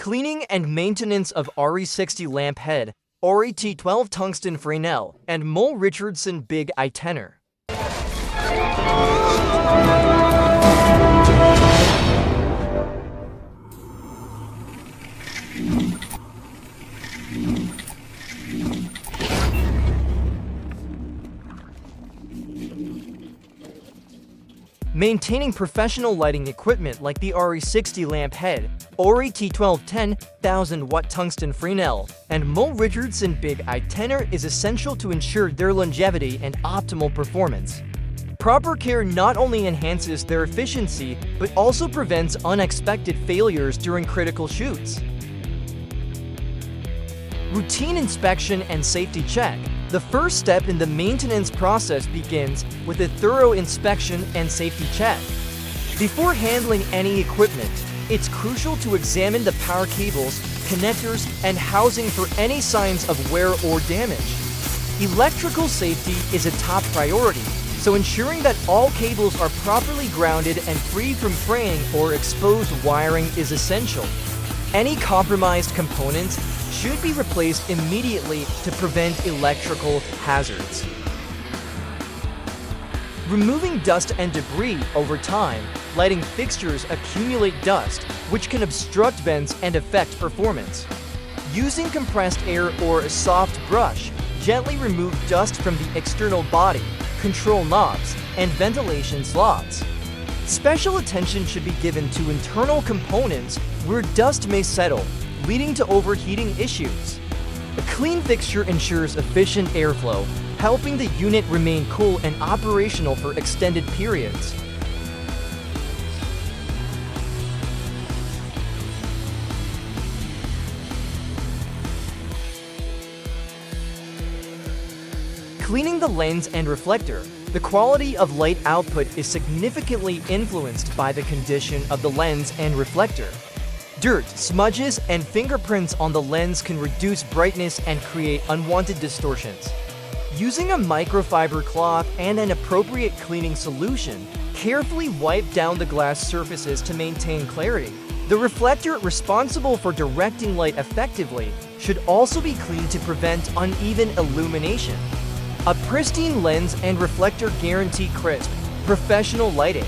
Cleaning and maintenance of ARRI 60 lamp head, ARRI T12 tungsten Fresnel, and mole Richardson big eye tenor. Maintaining professional lighting equipment like the ARRI 60 lamp head, ARRI T12 10,000 watt tungsten Fresnel, and mole Richardson big eye tenor is essential to ensure their longevity and optimal performance. Proper care not only enhances their efficiency, but also prevents unexpected failures during critical shoots. Routine inspection and safety check. The first step in the maintenance process begins with a thorough inspection and safety check. Before handling any equipment, it's crucial to examine the power cables, connectors, and housing for any signs of wear or damage. Electrical safety is a top priority, so ensuring that all cables are properly grounded and free from fraying or exposed wiring is essential. Any compromised components should be replaced immediately to prevent electrical hazards. Removing dust and debris over time, lighting fixtures accumulate dust, which can obstruct vents and affect performance. Using compressed air or a soft brush, gently remove dust from the external body, control knobs, and ventilation slots. Special attention should be given to internal components where dust may settle, leading to overheating issues. A clean fixture ensures efficient airflow, helping the unit remain cool and operational for extended periods. Cleaning the lens and reflector. The quality of light output is significantly influenced by the condition of the lens and reflector. Dirt, smudges, and fingerprints on the lens can reduce brightness and create unwanted distortions. Using a microfiber cloth and an appropriate cleaning solution, carefully wipe down the glass surfaces to maintain clarity. The reflector responsible for directing light effectively should also be cleaned to prevent uneven illumination. A pristine lens and reflector guarantee crisp, professional lighting.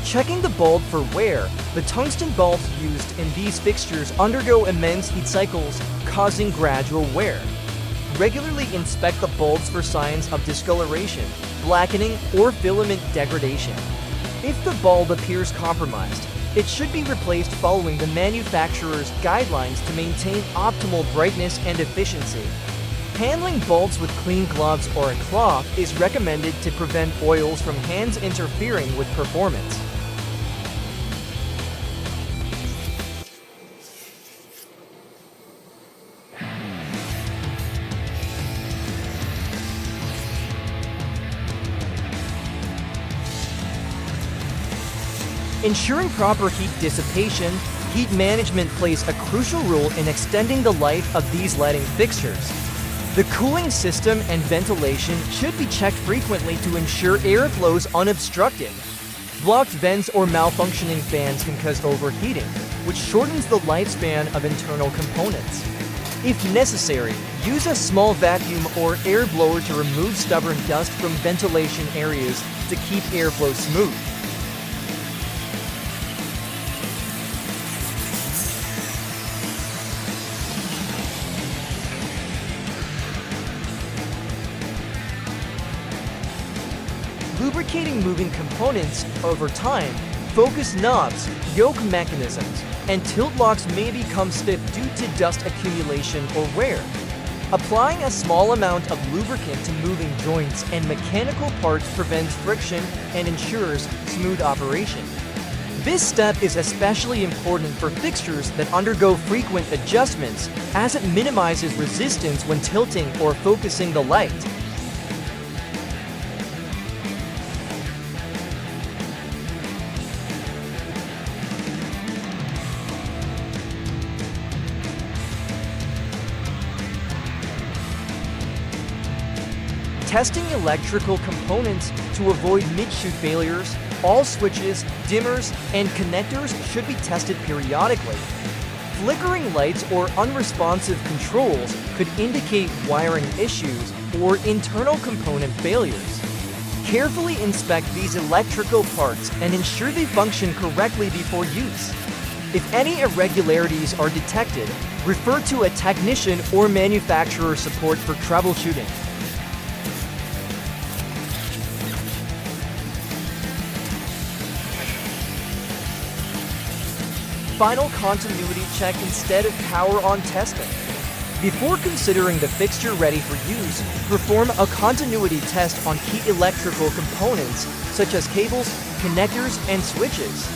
Checking the bulb for wear. The tungsten bulbs used in these fixtures undergo immense heat cycles, causing gradual wear. Regularly inspect the bulbs for signs of discoloration, blackening, or filament degradation. If the bulb appears compromised, it should be replaced following the manufacturer's guidelines to maintain optimal brightness and efficiency. Handling bulbs with clean gloves or a cloth is recommended to prevent oils from hands interfering with performance. Ensuring proper heat dissipation, heat management plays a crucial role in extending the life of these lighting fixtures. The cooling system and ventilation should be checked frequently to ensure airflow is unobstructed. Blocked vents or malfunctioning fans can cause overheating, which shortens the lifespan of internal components. If necessary, use a small vacuum or air blower to remove stubborn dust from ventilation areas to keep airflow smooth. Lubricating moving components over time, focus knobs, yoke mechanisms, and tilt locks may become stiff due to dust accumulation or wear. Applying a small amount of lubricant to moving joints and mechanical parts prevents friction and ensures smooth operation. This step is especially important for fixtures that undergo frequent adjustments, as it minimizes resistance when tilting or focusing the light. Testing electrical components to avoid mid-shoot failures, all switches, dimmers, and connectors should be tested periodically. Flickering lights or unresponsive controls could indicate wiring issues or internal component failures. Carefully inspect these electrical parts and ensure they function correctly before use. If any irregularities are detected, refer to a technician or manufacturer support for troubleshooting. Final continuity check instead of power on testing. Before considering the fixture ready for use, perform a continuity test on key electrical components such as cables, connectors, and switches.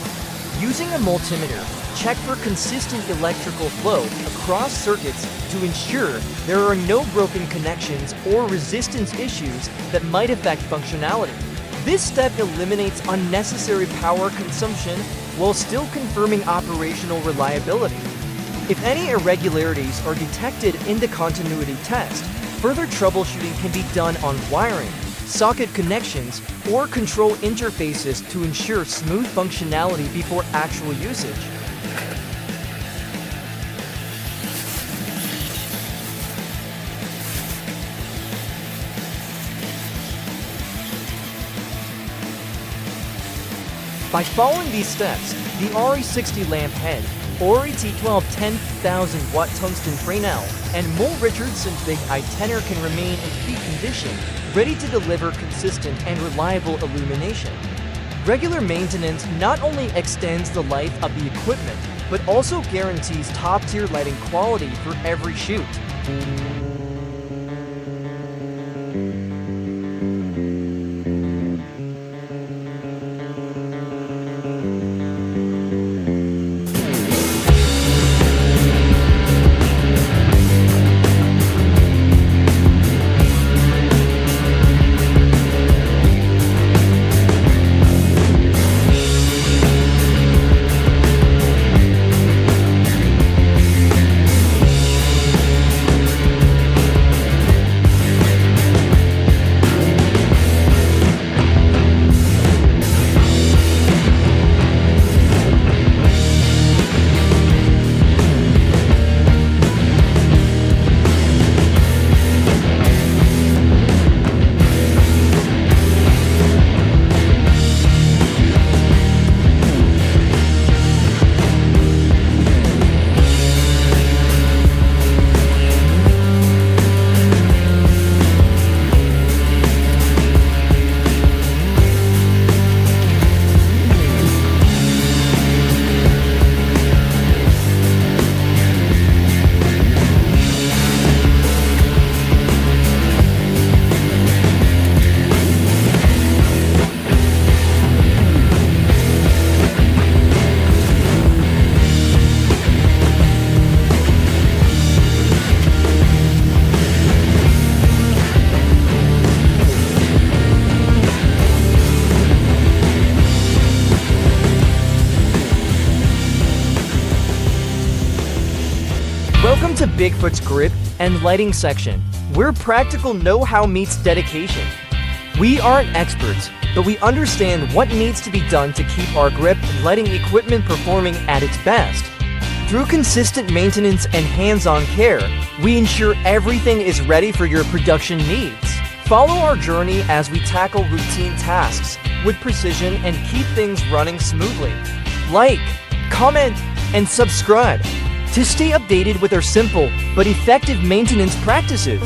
Using a multimeter, check for consistent electrical flow across circuits to ensure there are no broken connections or resistance issues that might affect functionality. This step eliminates unnecessary power consumption while still confirming operational reliability. If any irregularities are detected in the continuity test, further troubleshooting can be done on wiring, socket connections, or control interfaces to ensure smooth functionality before actual usage. By following these steps, the ARRI 60 lamp head, ARRI T12 10,000 watt tungsten Fresnel, and Richardson big eye tenor can remain in peak condition, ready to deliver consistent and reliable illumination. Regular maintenance not only extends the life of the equipment, but also guarantees top-tier lighting quality for every shoot. Welcome to Bigfoot's grip and lighting section, where practical know-how meets dedication. We aren't experts, but we understand what needs to be done to keep our grip and lighting equipment performing at its best. Through consistent maintenance and hands-on care, we ensure everything is ready for your production needs. Follow our journey as we tackle routine tasks with precision and keep things running smoothly. Like, comment, and subscribe to stay updated with our simple but effective maintenance practices.